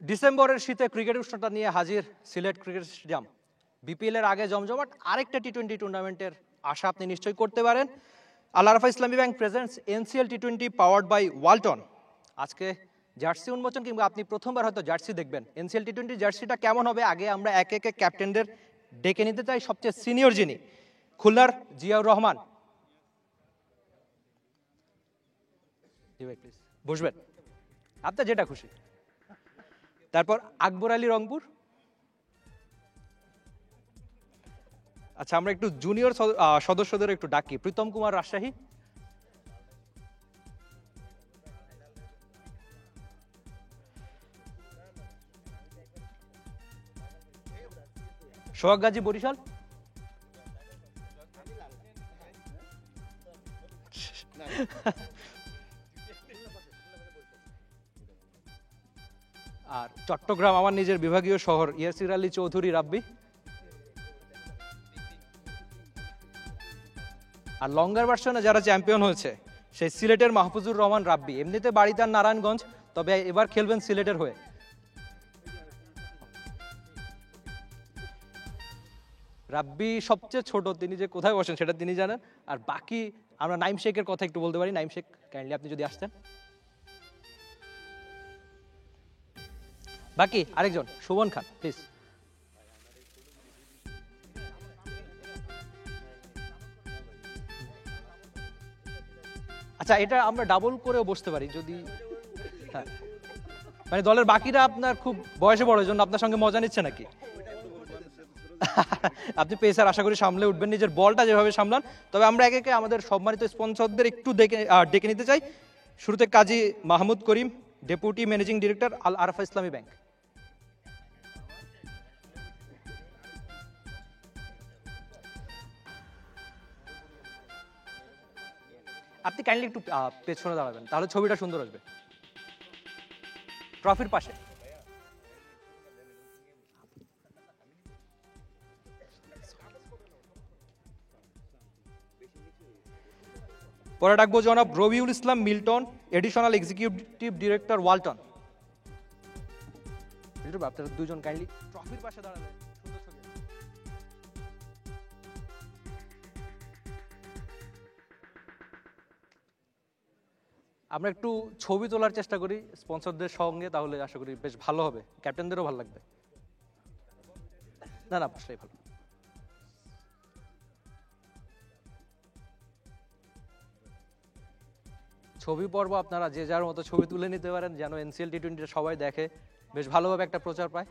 ডিসেম্বরের শীতে ক্রিকেট উষ্ণতা নিয়ে হাজির সিলেট ক্রিকেট স্টেডিয়াম। বিপিএল এর আগে জমজমাট আরেকটা টি-20 টুর্নামেন্টের আশা আপনি নিশ্চয়ই করতে পারেন। Al Arafah Islami bank presents NCL টি-20 পাওয়ার্ড বাই ওয়ালটন। আজকে জার্সি উন্মোচন, কিংবা আপনি প্রথমবার হয়তো জার্সি দেখবেন। এনসিএল টি-20 জার্সিটা কেমন হবে, আগে আমরা এক একে ক্যাপ্টেনদের ডেকে নিতে চাই। সবচেয়ে সিনিয়র যিনি, খুলনার জিয়াউর রহমান। জি ভাই, প্লিজ বসবেন, আপনার যেটা খুশি। তারপর আকবর আলী, রংপুর। আচ্ছা, আমরা একটু জুনিয়র সদস্যদের একটু ডাকি। প্রীতম কুমার, রাজশাহী। সোহাগ গাজী, বরিশাল। আর চট্টগ্রাম, আমার নিজের বিভাগীয় শহর, ইয়াসির আলী চৌধুরী, রাব্বি। আর লঙ্গার ভার্সনে যারা চ্যাম্পিয়ন হয়েছে, সেই সিলেটের মাহফুজুর রহমান, রাব্বি। এমনিতে বাড়ি তার নারায়ণগঞ্জ, তবে এবার খেলবেন সিলেটের হয়ে। রাব্বি সবচেয়ে ছোট, তিনি যে কোথায় বসেন সেটা তিনি জানেন। আর বাকি আমরা নাইম শেখের কথা একটু বলতে পারি। নাইম শেখ, কাইন্ডলি আপনি যদি আসতেন। বাকি আরেকজন, সুমন খান, প্লিজ। আচ্ছা, এটা আমরা ডাবল করেও বসতে পারি যদি, হ্যাঁ, মানে দলের বাকিরা আপনার খুব বয়সে বড়, জন্য আপনার সঙ্গে মজা নিচ্ছে নাকি? আপনি পেসার, আশা করি সামলে উঠবেন, নিজের বলটা যেভাবে সামলান। তবে আমরা একে একে আমাদের সম্মানিত স্পন্সরদের একটু ডেকে নিতে চাই। শুরুতে কাজী মাহমুদ করিম, ডেপুটি ম্যানেজিং ডিরেক্টর, আল আরাফা ইসলামী ব্যাংক। আপনি কাইন্ডলি একটু পেছনে দাঁড়াবেন, তাহলে ছবিটা সুন্দর আসবে। ট্রফির পাশে। পরে ডাকবো জনাব Robiul Islam Milton, additional executive director, Walton. আপনারা দুজন কাইন্ডলি ট্রফির পাশে দাঁড়াবেন, সুন্দর ছবি। আমরা একটু ছবি তোলার চেষ্টা করি স্পন্সরদের সঙ্গে, তাহলে আশা করি বেশ ভালো হবে, ক্যাপ্টেনদেরও ভালো লাগবে। না না, সেটাই ভালো। ছবি পর্ব আপনারা যে যার মতো ছবি তুলে নিতে পারেন, যেন এনসিএল টি-20 সবাই দেখে, বেশ ভালোভাবে একটা প্রচার পায়।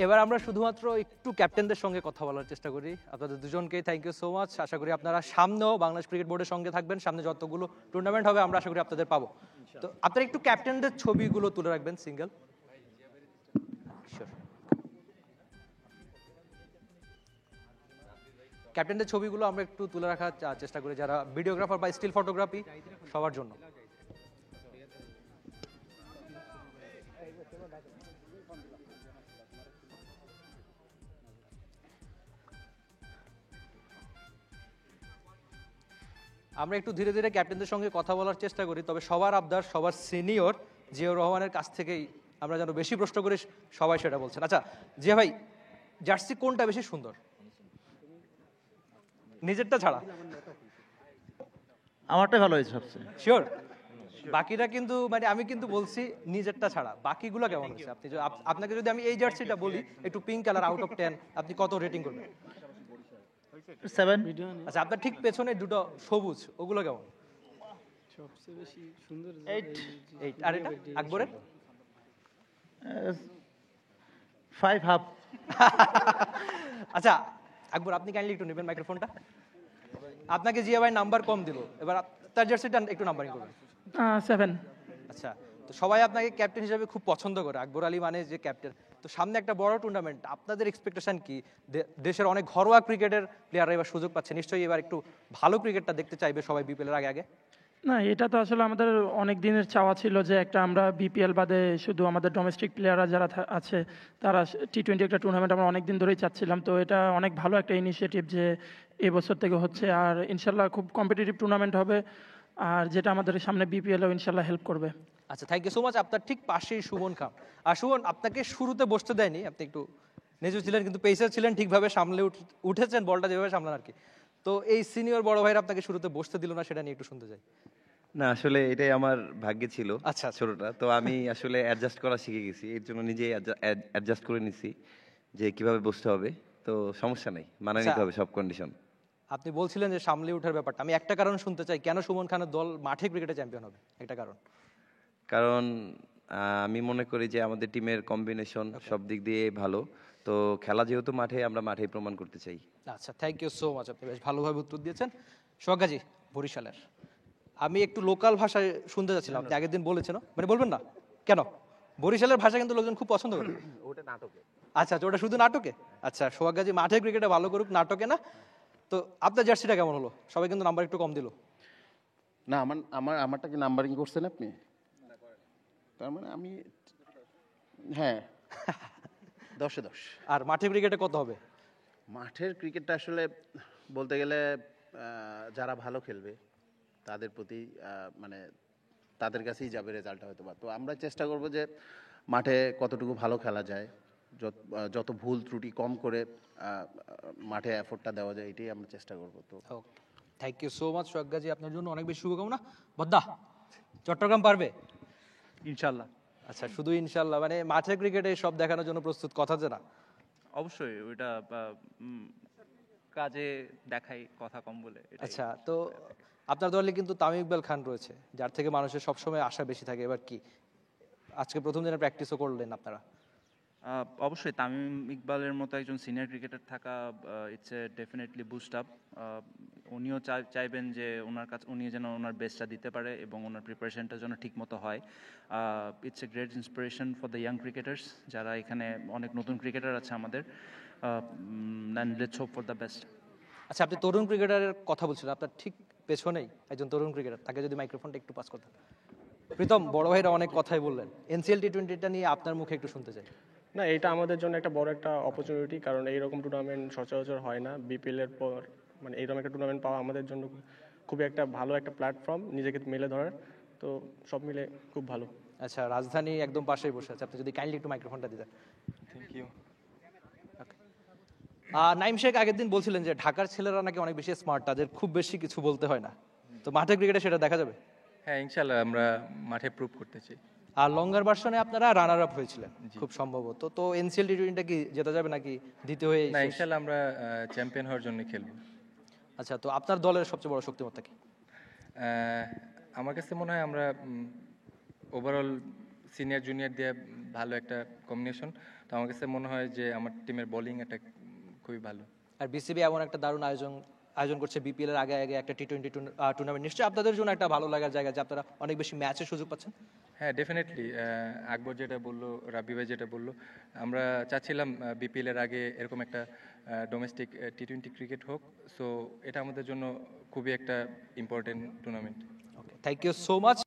এবার আমরা শুধুমাত্র একটু ক্যাপ্টেনদের সঙ্গে কথা বলার চেষ্টা করি। আপনাদের দুজনকেই থ্যাংক ইউ সো মাচ। আশা করি আপনারা সামনেও বাংলাদেশ ক্রিকেট বোর্ডের সঙ্গে থাকবেন। সামনে যতগুলো টুর্নামেন্ট হবে আমরা আশা করি আপনাদের পাবো। তো আপনারা একটু ক্যাপ্টেনদের ছবিগুলো তুলে রাখবেন, সিঙ্গেল। ক্যাপ্টেনদের ছবিগুলো আমরা একটু তুলে রাখার চেষ্টা করি, যারা ভিডিওগ্রাফার বা স্টিল ফটোগ্রাফি, সবার জন্য। আমরা একটু ধীরে ধীরে ক্যাপ্টেনদের সঙ্গে কথা বলার চেষ্টা করি, তবে সবার আবদার, সবার সিনিয়র জিয়াউর রহমানের কাছ থেকেই আমরা যেন বেশি প্রশ্ন করি, সবাই সেটা বলছেন। আচ্ছা জিয়া ভাই, জার্সি কোনটা বেশি সুন্দর, নিজেরটা ছাড়া? আমারটাই ভালো হয়েছে সবচেয়ে। শিওর? বাকিটা কিন্তু, মানে আমি কিন্তু বলছি নিজেরটা ছাড়া বাকিগুলো কেমন হয়েছে? আপনি আপনাকে যদি আমি এই জার্সিটা বলি, একটু পিঙ্ক কালার, আউট অফ 10 আপনি কত রেটিং করবেন? 7। আচ্ছা, আপনার ঠিক পেছনে দুটো সবুজ, ওগুলো কেমন? সবচেয়ে বেশি সুন্দর 8। আর এটা আকবরের? 5.5। আচ্ছা আকবর, আপনি কাইন্ডলি একটু নেবেন মাইক্রোফোনটা। আপনাকে জিয়া ভাই নাম্বার কম দিল, এবার তার জার্সিটা একটু নাম্বারিং করবেন। 7। আচ্ছা, তো সবাই আপনাকে ক্যাপ্টেন হিসেবে খুব পছন্দ করে, আকবর আলী মানে যে ক্যাপ্টেন। তো সামনে একটা বড় টুর্নামেন্ট, আপনাদের এক্সপেকটেশন কি? দেশের অনেক ঘরোয়া ক্রিকেটের প্লেয়াররা এবার সুযোগ পাচ্ছে, নিশ্চয়ই এবার একটু ভালো ক্রিকেটটা দেখতে চাইবে সবাই বিপিএল এর আগে আগে। না, এটা তো আসলে আমাদের অনেক দিনের চাওয়া ছিল যে একটা আমরা বিপিএল বাদে শুধু আমাদের ডোমেস্টিক প্লেয়াররা যারা আছে তারা টি-20 একটা টুর্নামেন্ট আমরা অনেক দিন ধরেই চাচ্ছিলাম। তো এটা অনেক ভালো একটা ইনিশিয়েটিভ যে এবছর থেকে হচ্ছে, আর ইনশাল্লাহ খুব কম্পিটিটিভ টুর্নামেন্ট হবে, আর যেটা আমাদের সামনে বিপিএলও ইনশাল্লাহ হেল্প করবে। আচ্ছা, থ্যাংক ইউ সো মাচ। আপনার ঠিক পাশেই সুমন খান। আর সুমন, আপনাকে শুরুতে বসতে দেয়নি, আপনি একটু নেজু ছিলেন, কিন্তু পেসার ছিলেন, ঠিকভাবে সামলে উঠেছেন বলটা যেভাবে সামলান আর কি। তো এই সিনিয়র বড় ভাইরা আপনাকে শুরুতে বসতে দিল না, সেটা নিয়ে একটু শুনতে চাই। না, আসলে এটাই আমার ভাগ্যে ছিল। আচ্ছা, আচ্ছা। ছোটটা তো আমি আসলে অ্যাডজাস্ট করা শিখে গেছি, এর জন্য নিজেই অ্যাডজাস্ট করে নিছি যে কিভাবে বসতে হবে। তো সমস্যা নেই, মানিয়ে নিতে আচ্ছা। হবে সব কন্ডিশন। আপনি বলছিলেন যে সামলে ওঠার ব্যাপারটা, আমি একটা কারণ শুনতে চাই, কেন সুমন খানের দল মাঠে ক্রিকেটে চ্যাম্পিয়ন হবে, একটা কারণ। কারণ আমি মনে করি যে আমাদের টিমের কম্বিনেশন সব দিক দিয়ে ভালো। তো খেলা যেহেতু মাঠে, আমরা মাঠেই প্রমাণ করতে চাই। আচ্ছা, থ্যাংক ইউ সো মাচ, আপনি বেশ ভালোভাবে উত্তর দিয়েছেন। সোহাগাজি, বরিশালের। আমি একটু লোকাল ভাষায় শুনতে যাচ্ছিলাম, আপনি আগের দিন বলেছেন, মানে বলবেন না কেন? বরিশালের ভাষা কিন্তু লোকজন খুব পছন্দ করে। ওটা নাটকে। আচ্ছা, ওটা শুধু নাটকে? আচ্ছা, সোহাগাজি মাঠে ক্রিকেটে ভালো করুক, নাটকে না। তো আপনার জার্সিটা কেমন হলো? সবাই কিন্তু নাম্বার একটু কম দিল। না, আমারটা কি নাম্বারিং করছেন আপনি? তার মানে আমি, হ্যাঁ, 10-এ 10। আর মাঠে ক্রিকেটে কত হবে? মাঠের ক্রিকেটটা আসলে বলতে গেলে যারা ভালো খেলবে তাদের প্রতি মানে তাদের কাছেই যাবে রেজাল্টটা হয়তো বা। তো আমরা চেষ্টা করব যে মাঠে কতটুকু ভালো খেলা যায়, যত ভুল ত্রুটি কম করে মাঠে এফোর্টটা দেওয়া যায়, এটাই আমরা চেষ্টা করব। তো থ্যাংক ইউ সো মাচ সোহাগাজি, আপনার জন্য অনেক বেশি শুভকামনা। বদ্দা, চট্টগ্রাম পারবে? ইনশাল্লাহ। আচ্ছা, শুধু ইনশাল্লাহ, মানে মাঠে ক্রিকেটে সব দেখানোর জন্য প্রস্তুত, কথা যে না। অবশ্যই ওইটা কাজে দেখাই, কথা কম বলে এটাই। আচ্ছা, তো আপনার দলে কিন্তু তামিম ইকবাল খান রয়েছে, যার থেকে মানুষের সবসময় আশা বেশি থাকে। এবার কি আজকে প্রথম দিনে প্র্যাকটিসও করলেন আপনারা? অবশ্যই তামিম ইকবালের মতো একজন সিনিয়র ক্রিকেটার থাকা it's a definitely boost up. উনিও চাইবেন যে উনি যেন ওনার বেস্টটা দিতে পারে এবং ওনার প্রিপারেশনটা যেন ঠিক মতো হয়। It's a great inspiration for the young cricketers, যারা এখানে অনেক নতুন ক্রিকেটার আছে আমাদের। And let's hope for the best. আচ্ছা, আপনি তরুণ ক্রিকেটারের কথা বলছিলেন, আপনার ঠিক পেছনেই একজন তরুণ ক্রিকেটার, তাকে যদি মাইক্রোফোনটা একটু পাস করতেন। প্রীতম, বড় ভাইরা অনেক কথাই বললেন, এনসিএল টি-20টা নিয়ে আপনার মুখে একটু শুনতে চাই। না, এটা আমাদের জন্য একটা বড় একটা অপরচুনিটি, কারণ এইরকম টুর্নামেন্ট সচরাচর হয় না। বিপিএল এর পর মানে এইরকম একটা টুর্নামেন্ট পাওয়া আমাদের জন্য খুবই একটা ভালো একটা প্ল্যাটফর্ম নিজেকে মেলে ধরার। তো সব মিলে খুব ভালো। আচ্ছা, রাজধানী একদম পাশেই বসে আছে, আপনি যদি কাইন্ডলি একটু মাইক্রোফোনটা দিতেন। Thank you. নাইম শেখ আগের দিন বলছিলেন যে ঢাকার ছেলেরা নাকি অনেক বেশি স্মার্ট, তাদের খুব বেশি কিছু বলতে হয় না। তো মাঠে ক্রিকেটে সেটা দেখা যাবে? হ্যাঁ, ইনশাল্লাহ আমরা মাঠে প্রুভ করতে চাই। আর লঙ্গার ভার্সনে আপনারা রানার আপ হয়েছিলেন খুব সম্ভবত। তো এনসিএল টি-20টা কি জেতা যাবে নাকি দ্বিতীয় হয়ে? না, ইনশাল্লাহ আমরা চ্যাম্পিয়ন হওয়ার জন্য খেলবো। আচ্ছা, তো আপনার দলের সবচেয়ে বড় শক্তিমত্তা কি? আমার কাছে মনে হয় আমরা ওভারঅল সিনিয়র জুনিয়র দিয়ে ভালো একটা কম্বিনেশন। তো আমার কাছে মনে হয় যে আমার টিমের বোলিং একটা খুবই ভালো। আর বিসিবি এমন একটা দারুণ আয়োজন করছে বিপিএল এর আগে আগে একটা টি-20 টুর্নামেন্ট, নিশ্চয়ই আপনাদের জন্য একটা ভালো লাগার জায়গা, যে আপনারা অনেক বেশি ম্যাচের সুযোগ পাচ্ছেন। হ্যাঁ, ডেফিনেটলি। আকবর যেটা বললো, রাব্বি ভাই যেটা বললো, আমরা চাচ্ছিলাম বিপিএল এর আগে এরকম একটা ডোমেস্টিক টি-20 ক্রিকেট হোক। সো এটা আমাদের জন্য খুবই একটা important tournament. Okay, thank you so much.